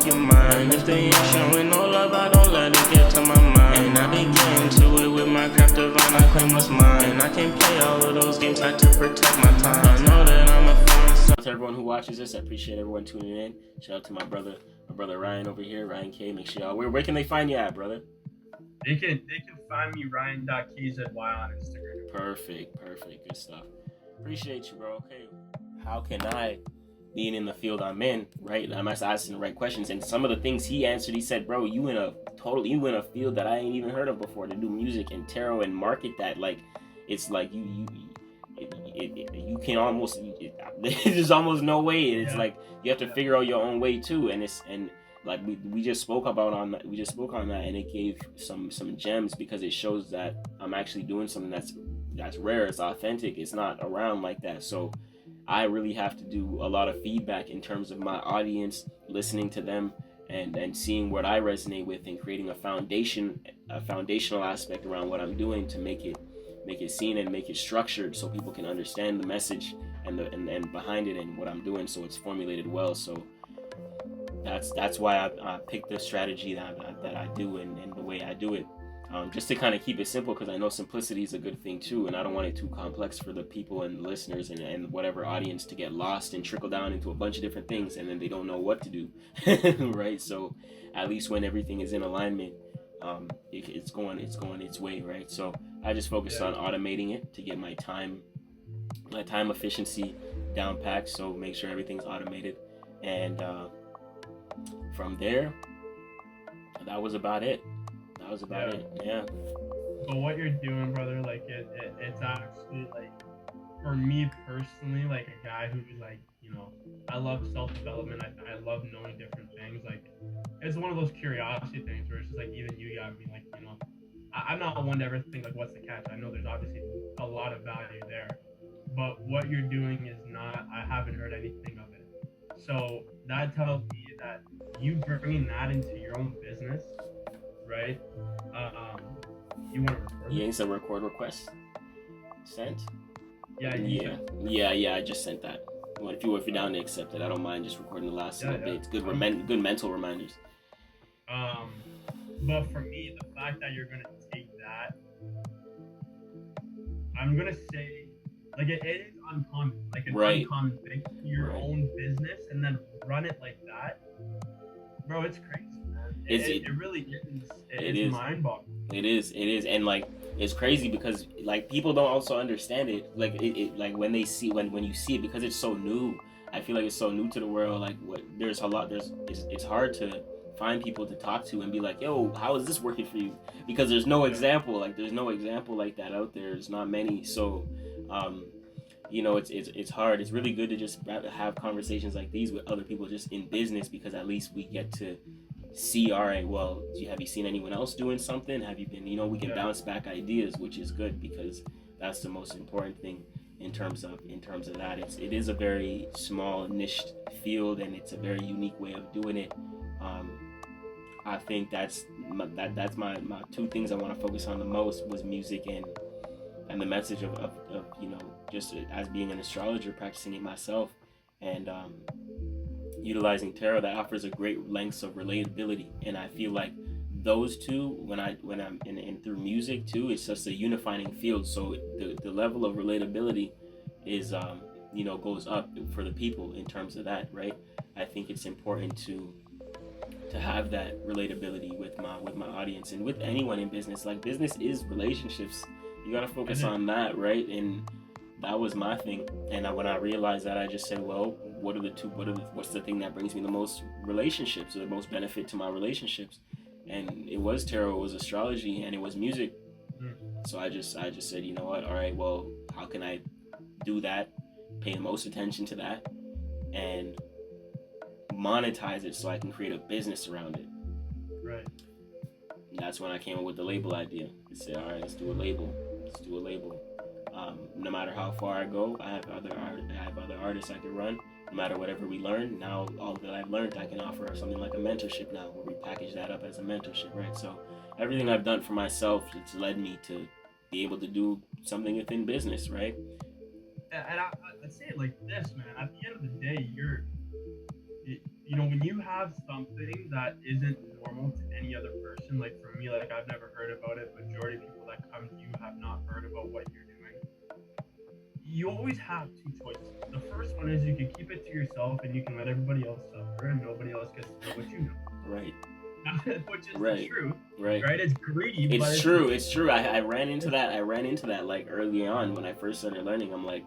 of your mind. If they ain't showing no love, I don't let it get to my mind. And I begin to it with my craft divine, I claim what's mine. And I can play all of those games, I to protect my time. I know that I'm a fun son. To everyone who watches this, I appreciate everyone tuning in. Shout out to my brother Ryan over here, Ryan K. Make sure y'all, where can they find you at, brother? They can find me Ryan.KZY on Instagram. Perfect, good stuff. Appreciate you, bro. Okay, how can I, being in the field I'm in, right? I'm asking the right questions, and some of the things he answered, he said, bro, you in a field that I ain't even heard of before, to do music and tarot and market that. Like, it's like you can almost, there's almost no way. It's like you have to figure out your own way too, and like we just spoke on that, and it gave some gems, because it shows that I'm actually doing something that's rare, it's authentic, it's not around like that. So I really have to do a lot of feedback in terms of my audience, listening to them and seeing what I resonate with, and creating a foundational aspect around what I'm doing to make it seen and make it structured, so people can understand the message and behind it and what I'm doing, so it's formulated well. So that's why I picked the strategy that I do and the way I do it, just to kind of keep it simple, because I know simplicity is a good thing too, and I don't want it too complex for the people and the listeners and whatever audience to get lost and trickle down into a bunch of different things, and then they don't know what to do. Right? So at least when everything is in alignment, it's going its way, right? So I just focused on automating it to get my time efficiency down packed, so make sure everything's automated, and from there, that was about it. Yeah. But what you're doing, brother, like it's actually, like, for me personally, like a guy who's like, I love self-development. I love knowing different things. Like, it's one of those curiosity things where it's just like, even you got me, like, I'm not one to ever think like, what's the catch? I know there's obviously a lot of value there, but what you're doing is not. I haven't heard anything of it. So that tells me that you bringing that into your own business, right? You want to record? Yeah, it's a record request. Sent. Yeah. I just sent that. Well, if you're down to accept it, I don't mind just recording the last little bit. It's good, good mental reminders. But for me, the fact that you're gonna take that, I'm gonna say, like, it is uncommon, like an uncommon thing, your own business, and then run it like that, bro. It's crazy, man. It really is. It's mind-boggling. It is, and like, it's crazy because, like, people don't also understand it. Like, like when you see it, because it's so new. I feel like it's so new to the world. Like, it's hard to find people to talk to and be like, yo, how is this working for you? Because there's no example. Like, there's no example like that out there. There's not many. So, it's hard. It's really good to just have conversations like these with other people just in business, because at least we get to see, all right, well, have you seen anyone else doing something? Have you been, we can bounce back ideas, which is good, because that's the most important thing in terms of that. It is a very small niched field, and it's a very unique way of doing it. I think that's my two things I want to focus on the most, was music and the message of just as being an astrologer, practicing it myself, and utilizing tarot, that offers a great lengths of relatability. And I feel like those two, when I'm in through music too, it's just a unifying field. So the level of relatability is goes up for the people in terms of that, right? I think it's important to have that relatability with my audience and with anyone in business. Like, business is relationships. You gotta focus on that, right? And that was my thing. And when I realized that, I just said, well, what's the thing that brings me the most relationships, or the most benefit to my relationships? And it was tarot, it was astrology, and it was music. So I just said, you know what? All right, well, how can I do that? Pay the most attention to that and monetize it so I can create a business around it. Right. And that's when I came up with the label idea. I said, all right, let's do a label. No matter how far I go, I have other artists I can run. No matter whatever we learn, now all that I've learned, I can offer something like a mentorship now, where we package that up as a mentorship, right? So everything I've done for myself, it's led me to be able to do something within business, right? And I'd say it like this, man. At the end of the day, when you have something that isn't normal to any other person, like for me, like I've never heard about it, majority of people that come to you have not heard about what you're doing. You always have two choices. The first one is you can keep it to yourself and you can let everybody else suffer and nobody else gets to know what you know. Right. Which is Right. the truth. Right. Right? It's greedy, but It's true. It's true. I ran into that. I ran into that like early on when I first started learning. I'm like,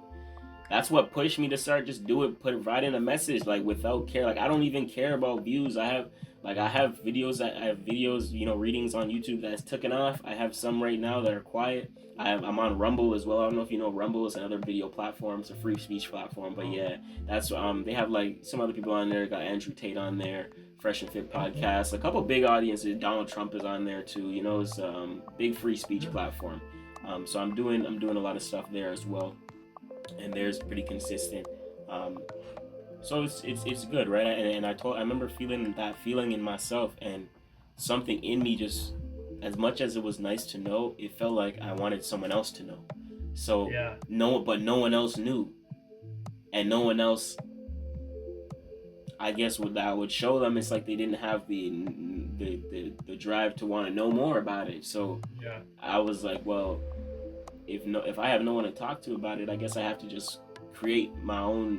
that's what pushed me to start just do it, put it right in a message, like without care. Like I don't even care about views. I have videos readings on YouTube that's taken off. I have some right now that are quiet. I'm on Rumble as well. I don't know if you know Rumble is another video platform. It's a free speech platform. But yeah, that's they have like some other people on there. Got Andrew Tate on there, Fresh and Fit podcast. A couple big audiences. Donald Trump is on there too. You know, it's big free speech platform. So I'm doing a lot of stuff there as well, and there's pretty consistent. So it's good, right? And I remember feeling that feeling in myself, and something in me just, as much as it was nice to know, it felt like I wanted someone else to know. So yeah. no one else knew, and no one else, I guess, I would show them. It's like they didn't have the drive to want to know more about it. So Yeah. I was like, well, if I have no one to talk to about it, I guess I have to just create my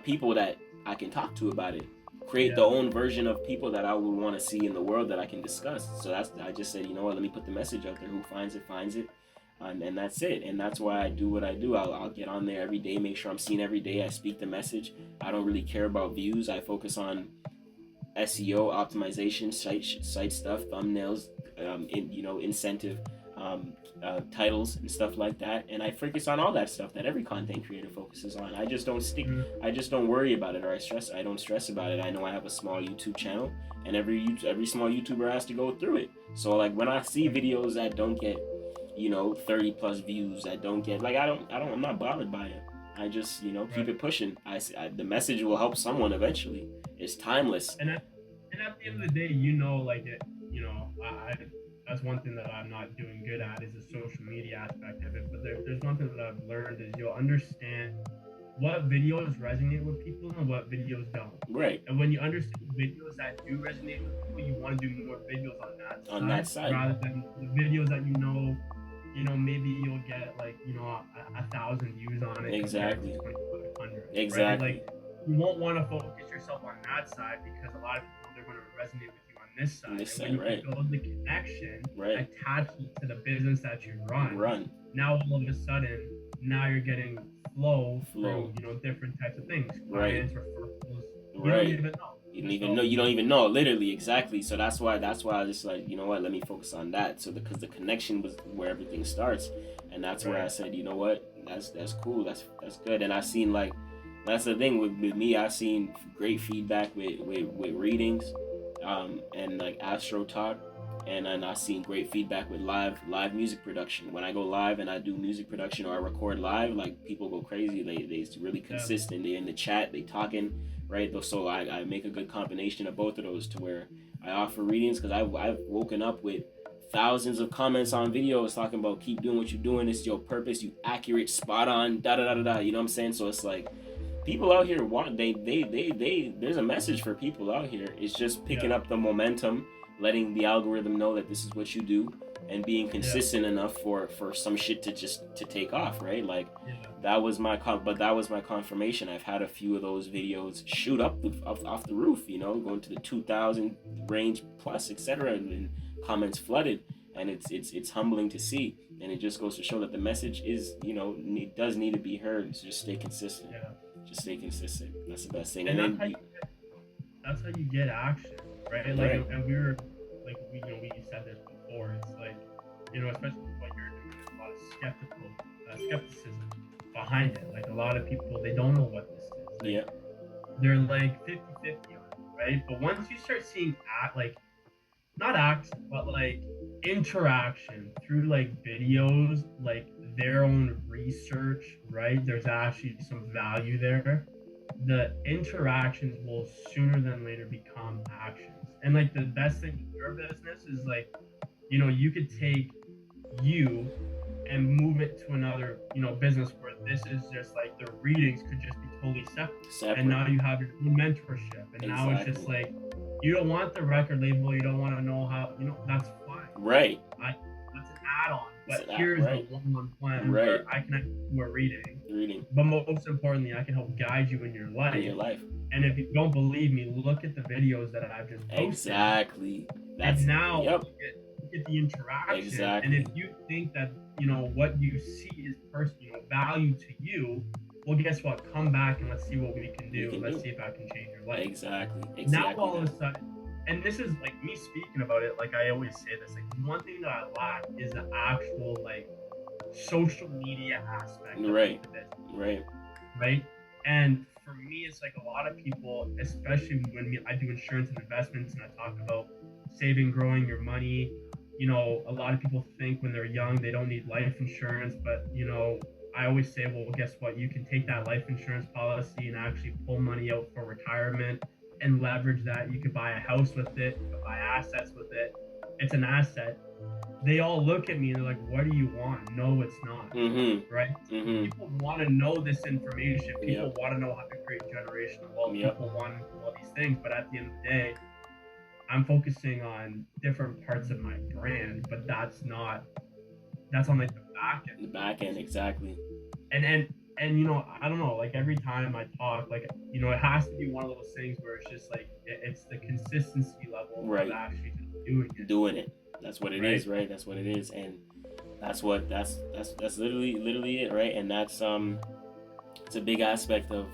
people that I can talk to about it. Create the own version of people that I would want to see in the world that I can discuss. So I just said, you know what, let me put the message out there. Who finds it. And that's it. And that's why I do what I do. I'll get on there every day, make sure I'm seen every day. I speak the message. I don't really care about views. I focus on SEO optimization, site stuff, thumbnails, incentive titles and stuff like that, and I focus on all that stuff that every content creator focuses on. I just don't worry about it, or I don't stress about it. I know I have a small YouTube channel, and every small YouTuber has to go through it. So like when I see videos that don't get 30 plus views, that don't get, like, I'm not bothered by it. I just keep it pushing. The message will help someone eventually. It's timeless. And at the end of the day, that's one thing that I'm not doing good at, is the social media aspect of it. But there's one thing that I've learned is you'll understand what videos resonate with people and what videos don't. Right. And when you understand videos that do resonate with people, you want to do more videos on that side rather than the videos that maybe you'll get like 1,000 views on it. Exactly. 2,500. Exactly. Right? Like, you won't want to focus yourself on that side because a lot of people, they're going to resonate with you on this side. And when you build the connection, attach it to the business that you run. Now all of a sudden, you're getting flow through different types of things, clients, referrals. You don't even know. You don't even know, literally, exactly. So that's why I just like, you know what, let me focus on that. So because the connection was where everything starts, and that's where I said, you know what, that's cool, that's good. And I've seen, like, that's the thing with me, I've seen great feedback with readings, and like Astro Talk, and then I've seen great feedback with live music production. When I go live and I do music production or I record live, like, people go crazy. They're really consistent. They're in the chat, they talking, right? So I make a good combination of both of those to where I offer readings, because I've woken up with thousands of comments on videos talking about, keep doing what you're doing, it's your purpose, you accurate, spot on, da da da da da. You know what I'm saying? So it's like, people out here there's a message for people out here. It's just picking up the momentum, letting the algorithm know that this is what you do, and being consistent enough for some shit to take off, right? Like, that was my confirmation. I've had a few of those videos shoot up off the roof, going to the 2,000 range plus, etc., and comments flooded, and it's humbling to see. And it just goes to show that the message is, it does need to be heard. So just stay consistent. Just stay consistent. That's the best thing. And that's how you get action, right? Like, and we said this before. It's like, especially with what you're doing, there's a lot of skepticism behind it. Like, a lot of people, they don't know what this is. Like, they're like 50-50 on it, right? But once you start seeing not action, but like interaction through like videos, like their own research, right? There's actually some value there. The interactions will sooner than later become actions. And like, the best thing with your business is like, you could take you and move it to another, business where this is just like the readings could just be totally separate. And now you have your own mentorship, and now it's just like you don't want the record label, you don't want to know how, that's fine. Right. That's an add-on, but here's the one-on-one plan where I can do a reading. But most importantly, I can help guide you in your life. And if you don't believe me, look at the videos that I've just posted. Exactly. And now you get the interaction. Exactly. And if you think that, what you see is value to you, well, guess what? Come back and let's see what we can do. Let's see if I can change your life. Exactly. Now all of a sudden, and this is like me speaking about it, like I always say this, like one thing that I lack is the actual like social media aspect of it. Right. And for me, it's like a lot of people, especially when I do insurance and investments and I talk about saving, growing your money, a lot of people think when they're young they don't need life insurance, but I always say, well, guess what? You can take that life insurance policy and actually pull money out for retirement and leverage that. You could buy a house with it, you could buy assets with it. It's an asset. They all look at me and they're like, what do you want? No, it's not. Right? People want to know this information. People want to know how to create generational wealth. People want to know all these things. But at the end of the day, I'm focusing on different parts of my brand, but that's on like the back end. The back end, exactly. And I don't know, like every time I talk, like, it has to be one of those things where it's just like, it's the consistency level of actually just doing it. That's what it is, right? That's what it is. And that's literally it, right? And that's, it's a big aspect of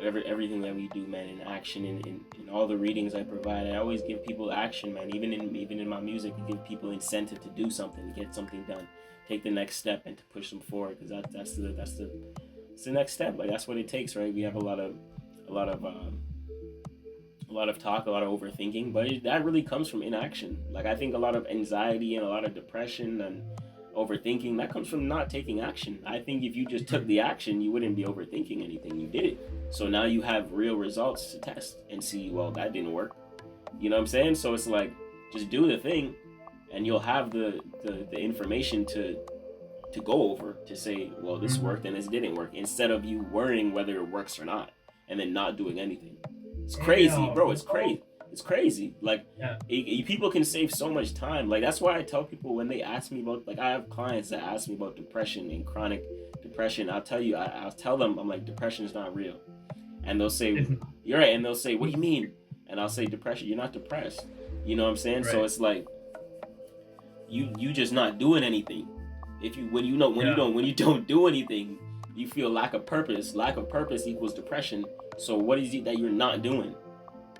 everything that we do, man, in action. In all the readings I provide, I always give people action, man. Even in my music, I give people incentive to do something, to get something done, take the next step, and to push them forward. Because that's the next step. Like that's what it takes, right? We have a lot of talk, a lot of overthinking, but that really comes from inaction. Like I think a lot of anxiety and a lot of depression and overthinking, that comes from not taking action. I think if you just took the action, you wouldn't be overthinking anything. You did it. So now you have real results to test and see, well, that didn't work. You know what I'm saying? So it's like, just do the thing and you'll have the information to go over to say, well, this worked and this didn't work, instead of you worrying whether it works or not and then not doing anything. It's crazy, bro. It's crazy. It's crazy. Like, people can save so much time. Like, that's why I tell people when they ask me about, like, I have clients that ask me about depression and chronic depression. I'll tell you, I'll tell them, I'm like, depression is not real. And they'll say, you're right. And they'll say, what do you mean? And I'll say, depression, you're not depressed. You know what I'm saying? Right. So it's like, you just not doing anything. When you don't do anything, you feel lack of purpose. Lack of purpose equals depression. So what is it that you're not doing?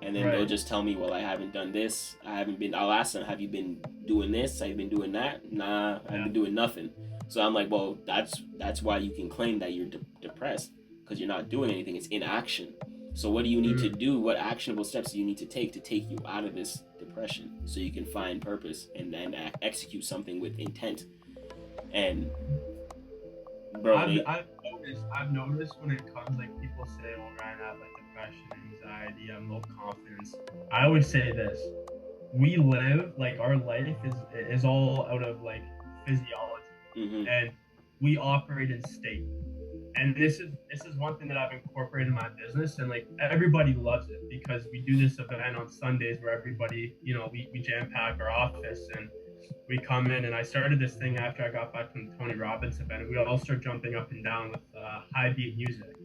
And then they'll just tell me, well, I haven't done this. I'll ask them, have you been doing this? Have you been doing that? Nah, I haven't been doing nothing. So I'm like, well, that's why you can claim that you're depressed, because you're not doing anything. It's inaction. So what do you need to do? What actionable steps do you need to take you out of this depression so you can find purpose and then execute something with intent? And bro, I've noticed when it comes, like, people say, well, Ryan, I have like depression, anxiety, I'm low confidence. I always say this: we live, like, our life is all out of like physiology, and we operate in state. And this is one thing that I've incorporated in my business, and like everybody loves it because we do this event on Sundays where everybody, we jam pack our office and we come in, and I started this thing after I got back from the Tony Robbins event, and we all start jumping up and down with high beat music.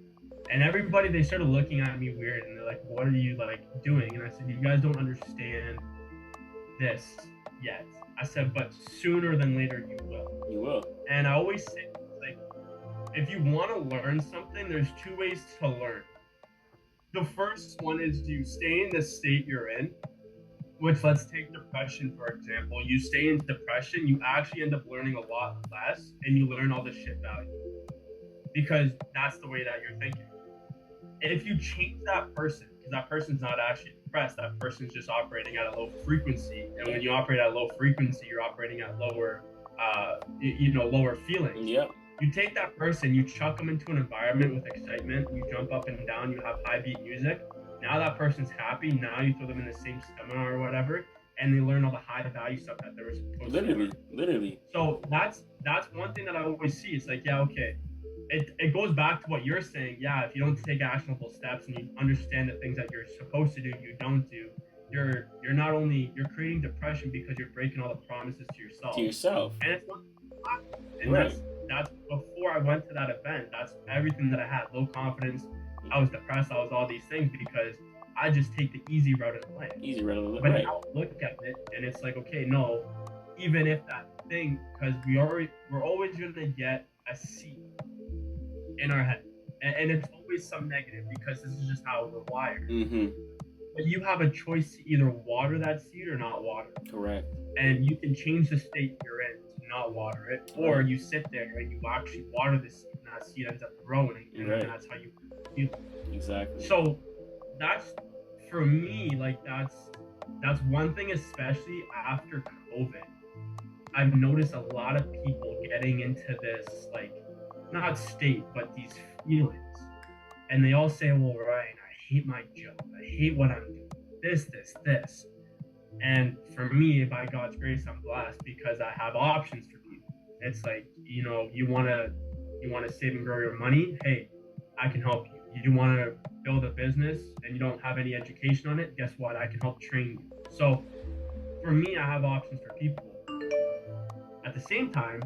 And everybody, they started looking at me weird, and they're like, what are you like doing? And I said, you guys don't understand this yet. I said, but sooner than later you will. You will. And I always say, like, if you want to learn something, there's two ways to learn. The first one is you stay in the state you're in, which, let's take depression, for example. You stay in depression, you actually end up learning a lot less, and you learn all the shit value. Because that's the way that you're thinking. If you change that person, because that person's not actually depressed, that person's just operating at a low frequency. And when you operate at a low frequency, you're operating at lower, lower feelings. Yep. You take that person, you chuck them into an environment with excitement, you jump up and down, you have high beat music. Now that person's happy. Now you throw them in the same seminar or whatever. and they learn all the high value stuff that they were supposed to learn. Literally. So that's one thing that I always see. It's like, yeah, okay. It goes back to what you're saying. Yeah, if you don't take actionable steps and you understand the things that you're supposed to do, you don't do. You're not only you're creating depression because you're breaking all the promises to yourself. And it's not, and right. that's before I went to that event. That's everything that I had. Low confidence. I was depressed. I was all these things because I just take the easy route in life. But right. now I look at it and it's like, okay, no, even if that thing, because we're always gonna get a seed in our head, and it's always some negative because this is just how we're wired. But you have a choice to either water that seed or not water it. Correct. And you can change the state you're in to not water it, or you sit there and you actually water the seed, and that seed ends up growing, and that's how you feel. Exactly. So that's, for me, like that's one thing, especially after COVID. I've noticed a lot of people getting into this, like, not state, but these feelings. And they all say, well, Ryan, I hate my job. I hate what I'm doing. This. And for me, by God's grace, I'm blessed because I have options for people. It's like, you want to save and grow your money? Hey, I can help you. You want to build a business and you don't have any education on it? Guess what? I can help train you. So for me, I have options for people. At the same time,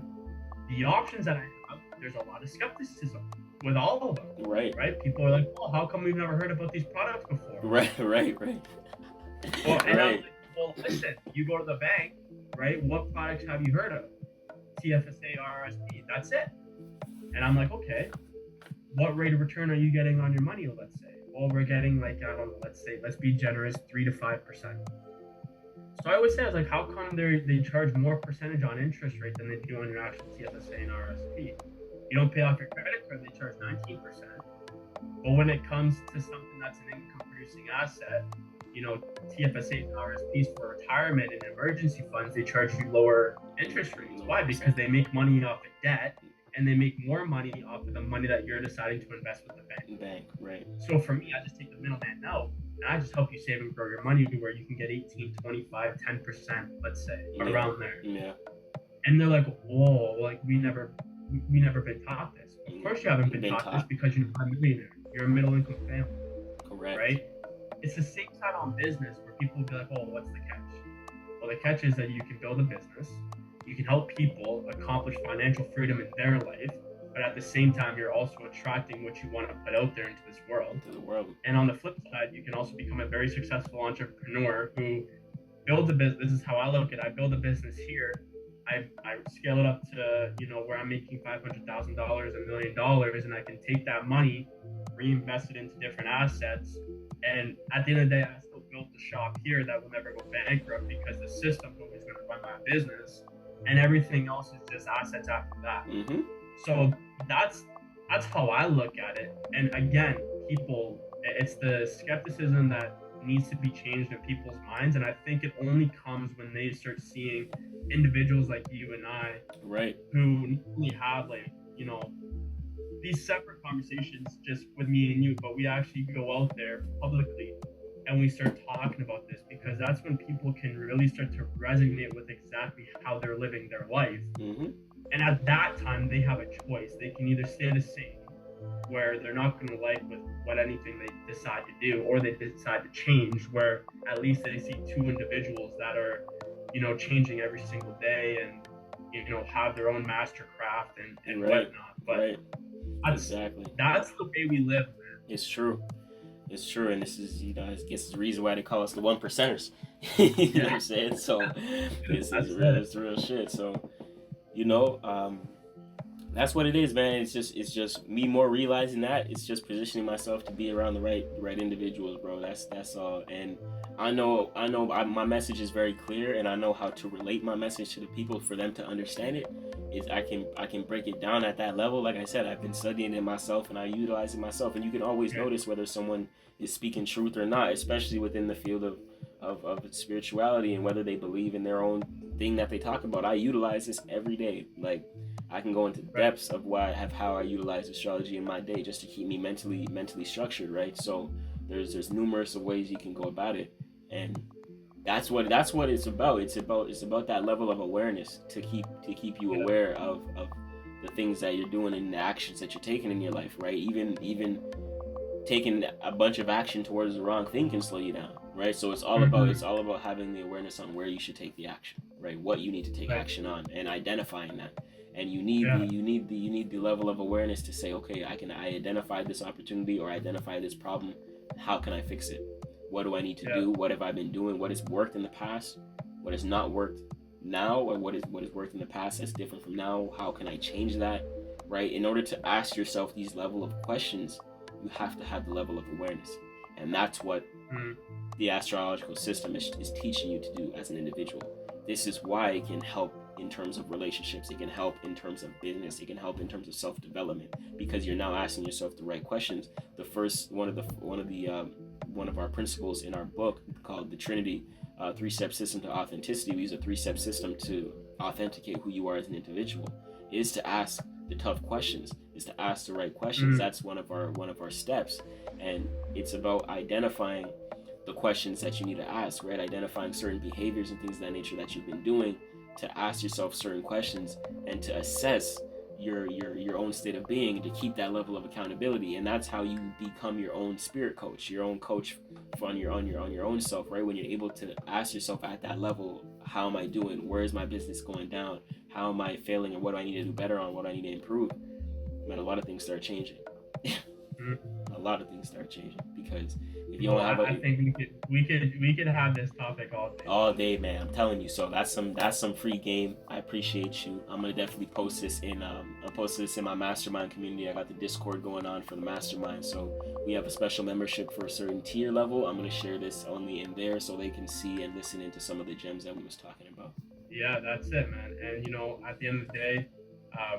the options that I have, there's a lot of skepticism with all of them. Right. People are like, well, how come we've never heard about these products before? Right. Well, and I'm like, well, listen, you go to the bank, right? What products have you heard of? TFSA, RRSP, that's it. And I'm like, okay, what rate of return are you getting on your money, let's say? Well, we're getting, like, I don't know, let's be generous, 3 to 5%. So I always say, I was like, how come they charge more percentage on interest rate than they do on your actual TFSA and RRSP? You don't pay off your credit card, they charge 19%. But when it comes to something that's an income-producing asset, TFSA and RSPs for retirement and emergency funds, they charge you lower interest rates. Why? Because they make money off of debt, and they make more money off of the money that you're deciding to invest with the bank. Right. So for me, I just take the middleman out, and I just help you save and grow your money to where you can get 18, 25, 10%, let's say, around there. Yeah. And they're like, whoa, like we never been taught this. Of course you haven't been taught this because you're not a millionaire. You're a middle income family. Correct. Right? It's the same side on business where people will be like, oh, what's the catch? Well, the catch is that you can build a business, you can help people accomplish financial freedom in their life, but at the same time, you're also attracting what you want to put out there into this world. And on the flip side, you can also become a very successful entrepreneur who builds a business. This is how I look at it. I build a business here. I scale it up to, where I'm making $500,000, $1 million, and I can take that money, reinvest it into different assets. And at the end of the day, I still built the shop here that will never go bankrupt because the system's always going to run my business, and everything else is just assets after that. So that's how I look at it. And again, people, it's the skepticism that needs to be changed in people's minds, and I think it only comes when they start seeing individuals like you and I, who not only have, like, these separate conversations just with me and you, but we actually go out there publicly and we start talking about this, because that's when people can really start to resonate with exactly how they're living their life. And at that time, they have a choice. They can either stay the same, where they're not going to like with what anything they decide to do, or they decide to change, where at least they see two individuals that are, changing every single day and, have their own master craft and whatnot. But that's the way we live, man. It's true, and this is, I guess, the reason why they call us the 1%ers. You know what I'm saying? So it's real shit. So, that's what it is, man. It's just me more realizing that. It's just positioning myself to be around the right individuals, bro. That's all. And I know my message is very clear, and I know how to relate my message to the people for them to understand it. I can break it down at that level. Like I said, I've been studying it myself, and I utilize it myself. And you can always notice whether someone is speaking truth or not, especially within the field of spirituality, and whether they believe in their own thing that they talk about. I utilize this every day. Like, I can go into the depths of how I utilize astrology in my day just to keep me mentally structured, right? So there's numerous of ways you can go about it, and That's what it's about. It's about that level of awareness to keep you aware of the things that you're doing and the actions that you're taking in your life, right? Even taking a bunch of action towards the wrong thing can slow you down, right? So it's all about having the awareness on where you should take the action, right? What you need to take action on and identifying that. And you need the level of awareness to say, okay, I identified this opportunity or identify this problem. How can I fix it? What do I need to do? What have I been doing? What has worked in the past? What has not worked now? Or what has worked in the past that's different from now? How can I change that? Right? In order to ask yourself these level of questions, you have to have the level of awareness. And that's what the astrological system is teaching you to do as an individual. This is why it can help in terms of relationships. It can help in terms of business. It can help in terms of self-development, because you're now asking yourself the right questions. The first one of our principles in our book called the Trinity, three-step system to authenticity. We use a three-step system to authenticate who you are as an individual. Is to ask the tough questions. Is to ask the right questions. That's one of our steps, and it's about identifying the questions that you need to ask, right? Identifying certain behaviors and things of that nature that you've been doing, to ask yourself certain questions and to assess your own state of being, and to keep that level of accountability. And that's how you become your own spirit coach, your own coach on your own self, right? When you're able to ask yourself at that level, how am I doing? Where is my business going down? How am I failing? And what do I need to do better on? What do I need to improve? Man, a lot of things start changing. A lot of things start changing, because if you don't have I think we could have this topic all day, man. I'm telling you. So that's some free game. I appreciate you. I'm gonna definitely post this in my mastermind community. I got the Discord going on for the mastermind, so we have a special membership for a certain tier level. I'm gonna share this only in there so they can see and listen into some of the gems that we was talking about. Yeah, that's it, man. And at the end of the day,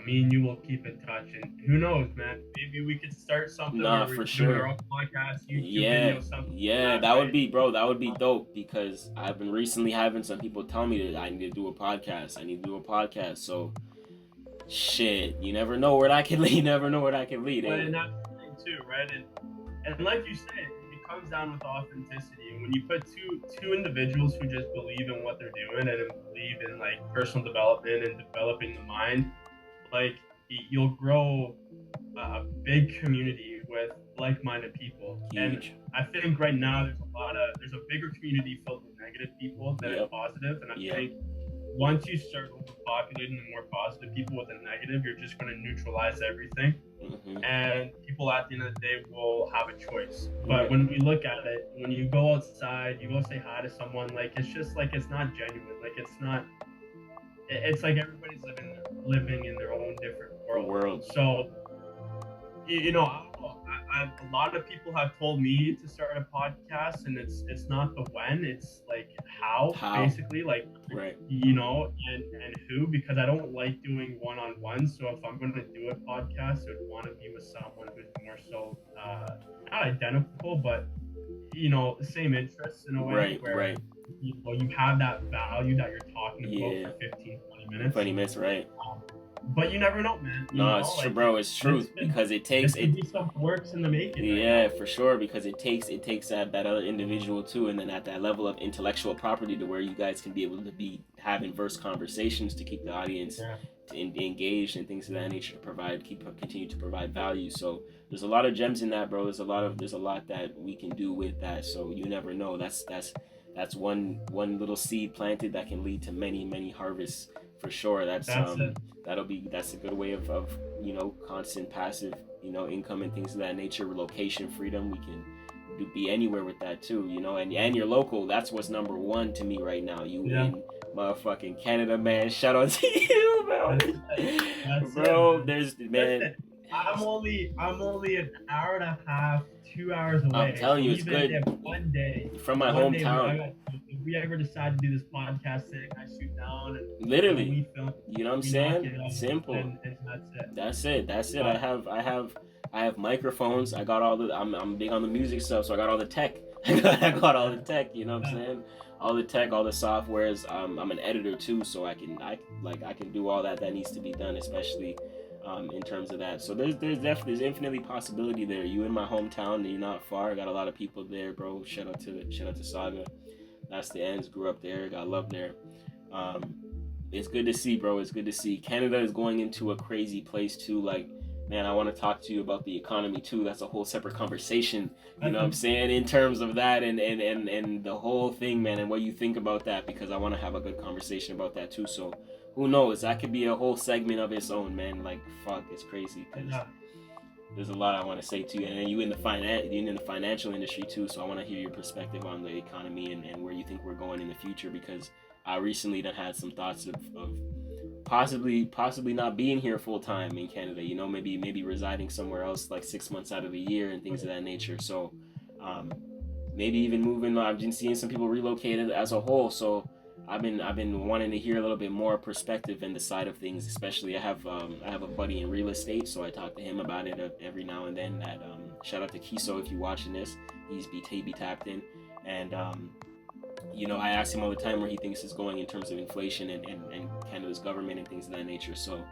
me and you will keep in touch. And who knows, man? Maybe we could start something. Nah, for sure. Our own podcast, YouTube video, something. Yeah, that would be, bro. That would be dope, because I've been recently having some people tell me that I need to do a podcast. So, shit, you never know where that can lead. But and that's the thing too, right? And like you said, it comes down with authenticity. And when you put two individuals who just believe in what they're doing and believe in like personal development and developing the mind, like you'll grow a big community with like-minded people. Huge. And I think right now there's a bigger community filled with negative people than positive. And I think once you start overpopulating the more positive people with the negative, you're just going to neutralize everything. And people at the end of the day will have a choice. But when we look at it, when you go outside, you go say hi to someone, like it's just like it's not genuine. Like it's like everybody's living in their own different world. So I don't know. A lot of people have told me to start a podcast, and it's not the when, it's like how. Basically, like right. And who, because I don't like doing one-on-one. So if I'm going to do a podcast, I would want to be with someone who's more so not identical, but the same interests in a way, where you have that value that you're talking about for 15, 20 minutes. Right. But you never know, man. It's true, bro. It's truth, because it takes some works in the making. Yeah, for sure, because it takes that other individual too, and then at that level of intellectual property to where you guys can be able to be having verse conversations to keep the audience engaged and things of that nature, to continue to provide value. So there's a lot of gems in that, bro. There's a lot that we can do with that. So you never know. That's one little seed planted that can lead to many harvests. For sure, that's a good way of constant passive income and things of that nature. Location freedom, we can be anywhere with that too, and you're local. That's what's number one to me right now. In motherfucking Canada, man. Shout out to you, man. That's bro. It, There's man. Listen, I'm only an hour and a half, 2 hours away. I'm telling you, it's good. One day from my hometown. If we ever decide to do this podcast thing, I shoot down and literally, we film. You know what I'm saying? Simple. And that's it. I have microphones. I got all the. I'm big on the music stuff, so I got all the tech. I got all the tech. You know what I'm saying? All the tech, all the softwares. I'm an editor too, so I can do all that needs to be done, especially in terms of that. So there's infinitely possibility there. You in my hometown, you're not far. I got a lot of people there, bro. Shout out to Saga. That's the ends. Grew up there. Got love there. Um, it's good to see, bro. It's good to see. Canada is going into a crazy place too. Like, man, I want to talk to you about the economy too. That's a whole separate conversation. You know what I'm saying? In terms of that and the whole thing, man, and what you think about that, because I want to have a good conversation about that too. So who knows? That could be a whole segment of its own, man. Like, fuck, it's crazy. Cause there's a lot I want to say to you, and then you in the financial industry too. So I want to hear your perspective on the economy and where you think we're going in the future. Because I recently done had some thoughts of possibly not being here full time in Canada. You know, maybe residing somewhere else like 6 months out of the year and things of that nature. So um, maybe even moving. I've been seeing some people relocated as a whole. So I've been wanting to hear a little bit more perspective and the side of things. Especially I have a buddy in real estate, so I talk to him about it every now and then. That shout out to Kiso if you're watching this. He be tapped in, and you know, I ask him all the time where he thinks it's going in terms of inflation and Canada's government and things of that nature. So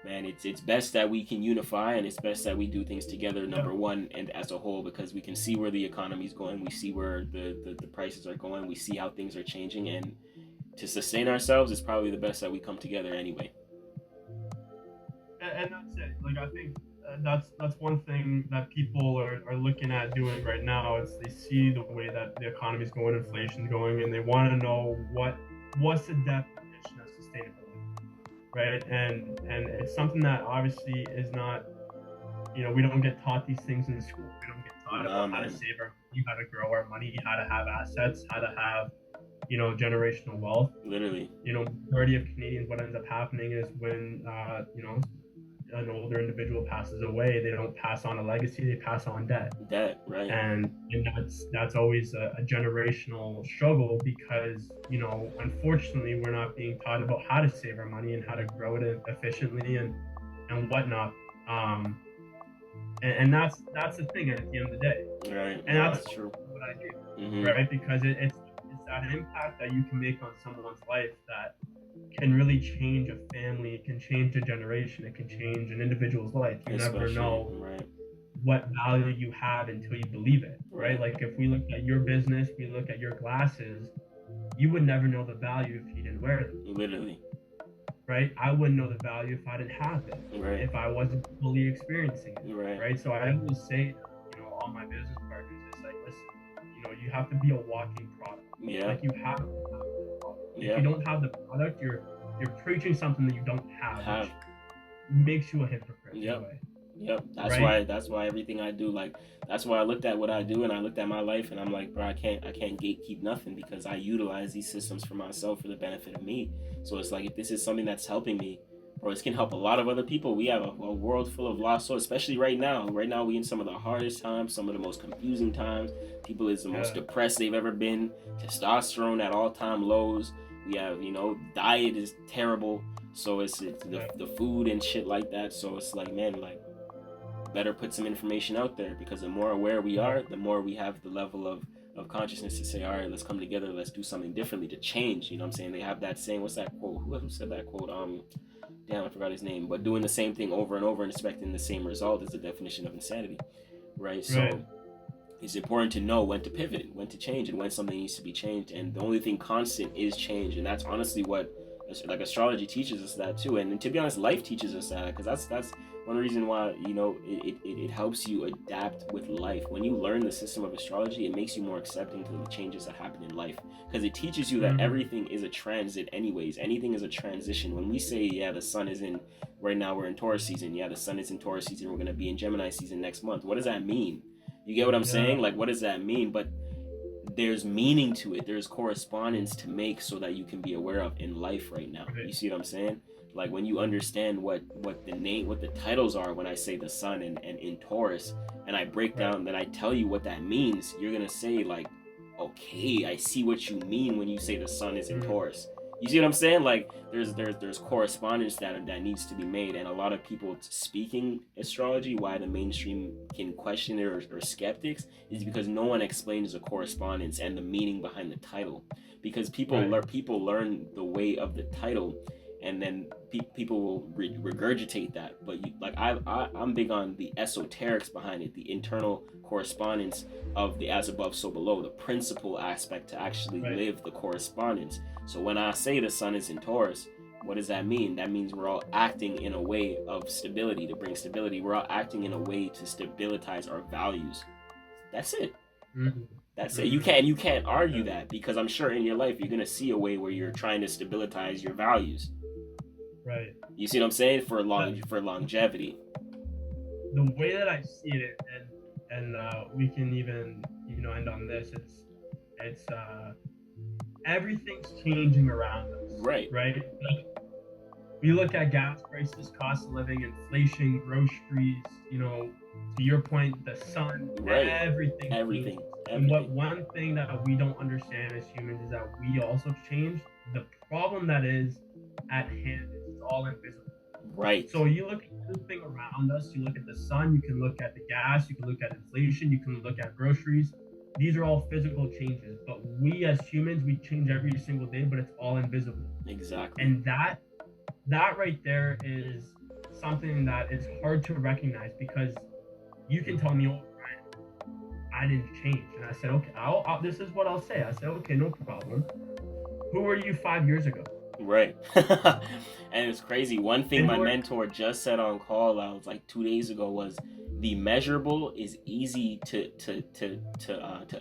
man, it's best that we can unify, and it's best that we do things together, number one, and as a whole, because we can see where the economy is going, we see where the prices are going, we see how things are changing, and to sustain ourselves, it's probably the best that we come together anyway. And that's it. Like, I think that's one thing that people are looking at doing right now is they see the way that the economy is going, inflation's going, and they want to know what's the definition of sustainability, right? And it's something that obviously is not, you know, we don't get taught these things in school. We don't get taught about how to save our money, how to grow our money, how to have assets, how to have, you know, generational wealth. Literally. You know, majority of Canadians, what ends up happening is when, you know, an older individual passes away, they don't pass on a legacy, they pass on debt. Right. And that's always a generational struggle because, you know, unfortunately, we're not being taught about how to save our money and how to grow it efficiently and whatnot. And that's the thing at the end of the day. Right. And that's true. what I do, right? Because it's that impact that you can make on someone's life that can really change a family, it can change a generation, it can change an individual's life. You never know what value you have until you believe it, right? Like if we look at your business, we look at your glasses, you would never know the value if you didn't wear them. Literally. Right? I wouldn't know the value if I didn't have it, if I wasn't fully experiencing it, right? So I always say, you know, all my business partners, it's like, listen, you know, you have to be a walking product. Like you have to have the product. If you don't have the product, you're preaching something that you don't have. Which makes you a hypocrite. Anyway. That's why everything I do, like, that's why I looked at what I do and I looked at my life and I'm like, bro, I can't gatekeep nothing because I utilize these systems for myself for the benefit of me. So it's like, if this is something that's helping me, bro, this can help a lot of other people. We have a world full of lost souls, especially right now. Right now, we in some of the hardest times, some of the most confusing times. People is the most depressed they've ever been. Testosterone at all-time lows. We have, you know, diet is terrible. So it's the food and shit like that. So it's like, man, like, better put some information out there because the more aware we are, the more we have the level of consciousness to say, all right, let's come together, let's do something differently to change. You know what I'm saying? They have that saying, what's that quote? Who said that quote? Damn, I forgot his name. But doing the same thing over and over and expecting the same result is the definition of insanity, right? So it's important to know when to pivot, when to change, and when something needs to be changed. And the only thing constant is change, and that's honestly what, like, astrology teaches us that too. And to be honest, life teaches us that, because that's one reason why, you know, it helps you adapt with life. When you learn the system of astrology, it makes you more accepting to the changes that happen in life, because it teaches you that everything is a transit anyways. Anything is a transition. When we say, the sun is in, right now we're in Taurus season, the sun is in Taurus season, we're going to be in Gemini season next month, what does that mean? You get what I'm saying? Like, what does that mean? But there's meaning to it. There's correspondence to make so that you can be aware of in life right now. You see what I'm saying? Like, when you understand what the titles are, when I say the sun and in Taurus, and I break down, then I tell you what that means, you're gonna say, like, okay, I see what you mean when you say the sun is in Taurus. You see what I'm saying? Like, there's correspondence that needs to be made, and a lot of people speaking astrology, why the mainstream can question it or skeptics, is because no one explains the correspondence and the meaning behind the title. Because people learn the way of the title, and then people will regurgitate that. But like I'm big on the esoterics behind it, the internal correspondence of the as above so below, the principle aspect to actually live the correspondence. So when I say the sun is in Taurus, what does that mean? That means we're all acting in a way of stability, to bring stability. We're all acting in a way to stabilize our values. That's it. Mm-hmm. That's it. You can't argue that, because I'm sure in your life you're gonna see a way where you're trying to stabilize your values. Right. You see what I'm saying? For longevity. The way that I see it, and we can even end on this. It's everything's changing around us. Right. Right. We look at gas prices, cost of living, inflation, groceries. To your point, the sun. Right. Everything. And one thing that we don't understand as humans is that we also change. The problem that is at hand is it's all invisible. Right. So you look at everything around us, you look at the sun, you can look at the gas, you can look at inflation, you can look at groceries. These are all physical changes. But we as humans, we change every single day, but it's all invisible. Exactly. And that right there is something that it's hard to recognize, because you can tell me, oh, Brian, I didn't change. And I said, okay, this is what I'll say. I said, okay, no problem. Who were you 5 years ago? Right. And it's crazy. One thing my mentor just said on call, I was like 2 days ago, was the measurable is easy to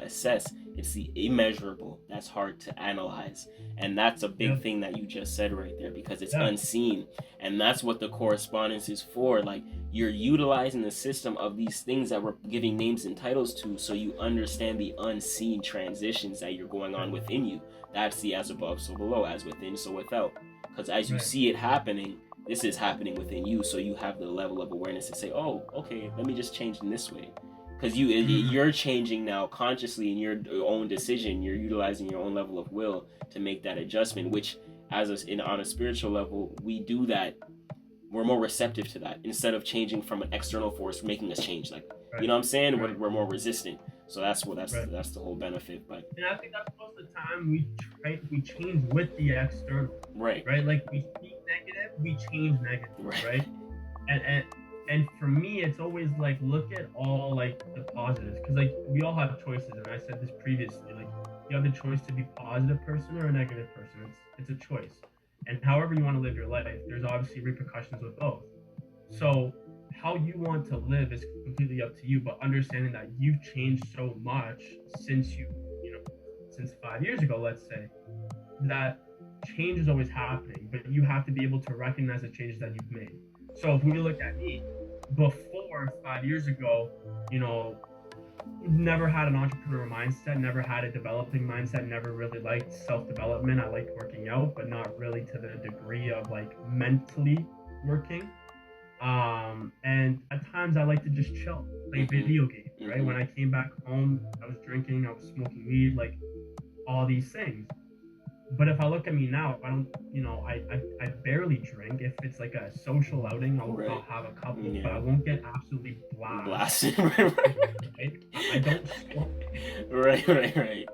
assess. It's the immeasurable that's hard to analyze. And that's a big thing that you just said right there, because it's unseen. And that's what the correspondence is for. Like, you're utilizing the system of these things that we're giving names and titles to, so you understand the unseen transitions that you're going on within you. That's the as above, so below, as within, so without. Because as you see it happening, this is happening within you, so you have the level of awareness to say, oh, okay, let me just change in this way. Because you're changing now consciously in your own decision. You're utilizing your own level of will to make that adjustment, which on a spiritual level, we do that. We're more receptive to that, instead of changing from an external force making us change. Like, you know what I'm saying? We're more resistant. So that's the whole benefit. But and I think that's most of the time we change with the external. Right. Like, we speak negative, we change negative. Right. And for me, it's always like, look at all like the positives, because like we all have choices, and I said this previously. Like, you have the choice to be a positive person or a negative person. It's a choice, and however you want to live your life, there's obviously repercussions with both. So how you want to live is completely up to you, but understanding that you've changed so much since since 5 years ago, let's say, that change is always happening, but you have to be able to recognize the changes that you've made. So if we look at me, before 5 years ago, never had an entrepreneurial mindset, never had a developing mindset, never really liked self-development. I liked working out, but not really to the degree of like mentally working. And at times I like to just chill, play video games, right? When I came back home, I was drinking, I was smoking weed, like all these things. But if I look at me now, I don't, I barely drink. If it's like a social outing, I'll have a couple, but I won't get absolutely blasted. Right? I don't smoke. Right.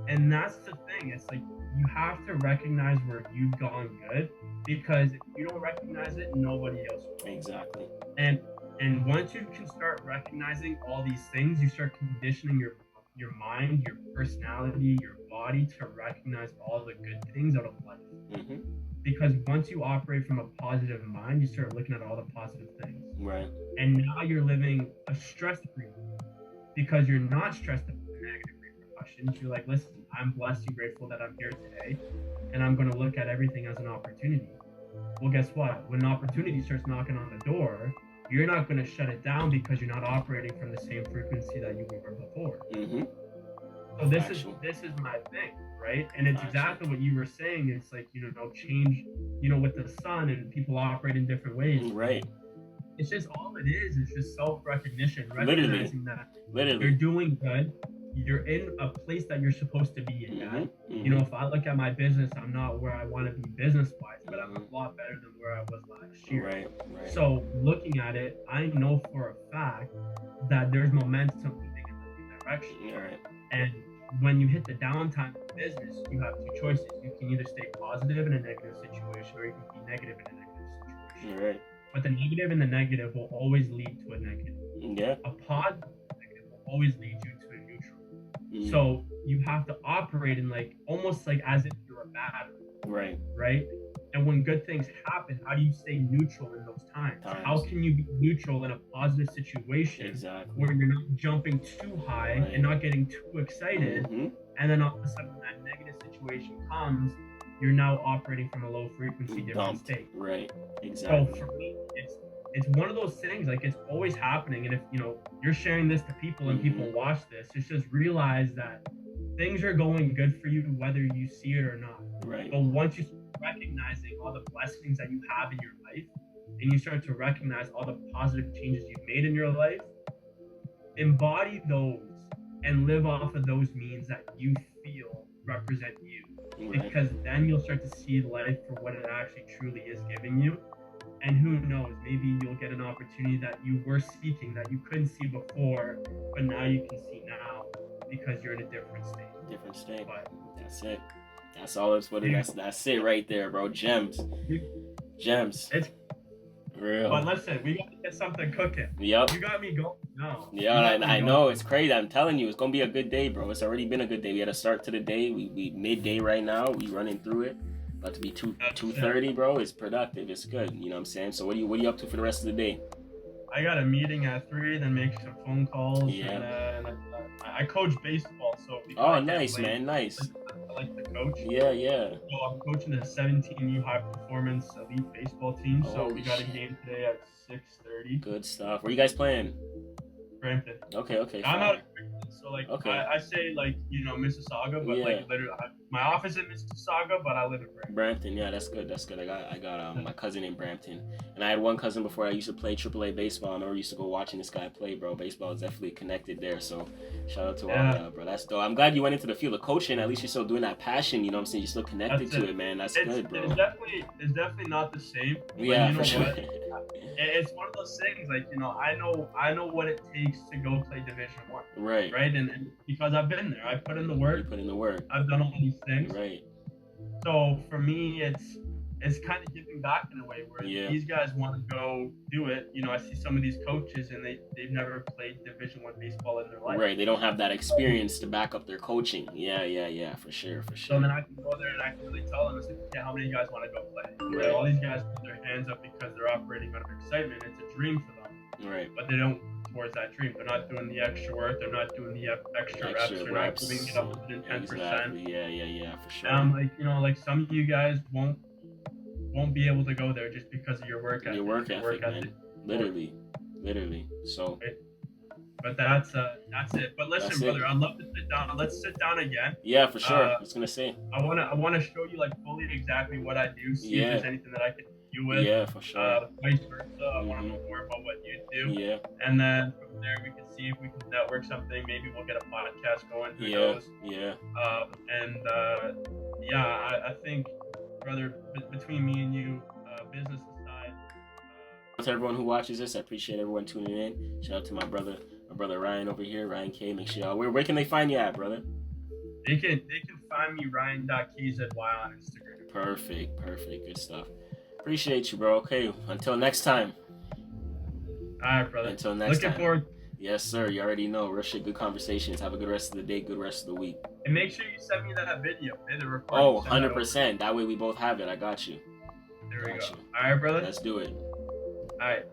And that's the thing. It's like, you have to recognize where you've gone good, because if you don't recognize it, nobody else will. Exactly. And once you can start recognizing all these things, you start conditioning your mind, your personality, your body to recognize all the good things out of life. Because once you operate from a positive mind, you start looking at all the positive things. Right. And now you're living a stress-free life, because you're not stressed about the negative repercussions. You're like, listen, I'm blessed and grateful that I'm here today, and I'm going to look at everything as an opportunity. Well, guess what? When an opportunity starts knocking on the door, you're not going to shut it down, because you're not operating from the same frequency that you were before. So this is my thing, right? And it's exactly what you were saying. It's like, change, with the sun, and people operate in different ways. Right. It's just all it is. It's just self-recognition, recognizing that you're doing good. You're in a place that you're supposed to be in. If I look at my business, I'm not where I want to be business-wise, but I'm a lot better than where I was last year. Right. So looking at it, I know for a fact that there's momentum moving in the right direction. Right. And when you hit the downtime in business, you have two choices. You can either stay positive in a negative situation, or you can be negative in a negative situation. Right. But the negative and the negative will always lead to a negative. Yeah. A positive negative will always lead you to a neutral. Mm. So you have to operate in almost like as if you're a battery. Right. Right? And when good things happen, how do you stay neutral in those times? How can you be neutral in a positive situation Exactly. where you're not jumping too high Right. and not getting too excited, and then all of a sudden when that negative situation comes, you're now operating from a low frequency different state. Right. Exactly. So for me, it's one of those things, like it's always happening. And if you're sharing this to people and people watch this, it's just realize that things are going good for you whether you see it or not. Right. But once you start recognizing all the blessings that you have in your life, and you start to recognize all the positive changes you've made in your life, embody those and live off of those means that you feel represent you. Right. Because then you'll start to see life for what it actually truly is giving you. And who knows, maybe you'll get an opportunity that you were seeking that you couldn't see before, but now you can see now because you're in a different state. But that's it. That's all it's what it is. That's it right there, bro. Gems. It's real. But listen, we gotta get something cooking. Yep. You got me going. No. Yeah, I know. It's crazy. I'm telling you, it's gonna be a good day, bro. It's already been a good day. We had a start to the day. We midday right now. We running through it. About to be 2:30, bro. It's productive. It's good. You know what I'm saying? So what are you up to for the rest of the day? I got a meeting at 3, then make some phone calls. Yeah. And I coach baseball, so. Oh, nice, man. Nice. I like to coach. Yeah. So I'm coaching a 17U high performance elite baseball team. So we got a game today at 6:30. Good stuff. Where you guys playing? Brampton. Okay. I'm out of Brampton, so I say Mississauga, but literally my office in Mississauga, but I live in Brampton. Brampton, yeah, that's good. I got my cousin in Brampton, and I had one cousin before I used to play AAA baseball. I remember I used to go watching this guy play, bro. Baseball is definitely connected there. So shout out to all that, bro. That's dope. I'm glad you went into the field of coaching. At least you're still doing that passion. You know what I'm saying? You're still connected to it, man. That's good, bro. It's definitely not the same. Yeah, for sure. It's one of those things, I know what it takes to go play Division I. Right. And because I've been there, I put in the work. You put in the work. I've done all these things. Right. So for me, it's kind of giving back in a way where these guys want to go do it. I see some of these coaches and they've never played Division I baseball in their life. Right. They don't have that experience to back up their coaching. Yeah. For sure. So then I can go there and I can really tell them, how many of you guys want to go play? Right. All these guys put their hands up because they're operating out of excitement. It's a dream for them. Right. But they don't towards that dream. They're not doing the extra work. They're not doing the extra reps. They're not giving it 110%. Exactly. Yeah, for sure. And I'm some of you guys won't be able to go there just because of your work ethic. Your work ethic, man. Literally. So. But that's it. But listen, brother, I'd love to sit down. Let's sit down again. Yeah, for sure. I was gonna say. I wanna show you fully exactly what I do. See if there's anything that I can help you with. Yeah, for sure. Vice versa. I want to know more about what you do. Yeah. And then from there we can see if we can network something. Maybe we'll get a podcast going. Who knows? Yeah. I think, brother, between me and you, business aside. To everyone who watches this, I appreciate everyone tuning in. Shout out to my brother Ryan over here, Ryan K. Make sure y'all. Where can they find you at, brother? They can find me Ryan.KZY on Instagram. Perfect. Good stuff. Appreciate you, bro. Okay, until next time. All right, brother. Until next time. Looking forward. Yes, sir. You already know. Real shit, good conversations. Have a good rest of the day, good rest of the week. And make sure you send me that video. The recording. Oh, 100%. That way we both have it. I got you. There we go. All right, brother. Let's do it. All right.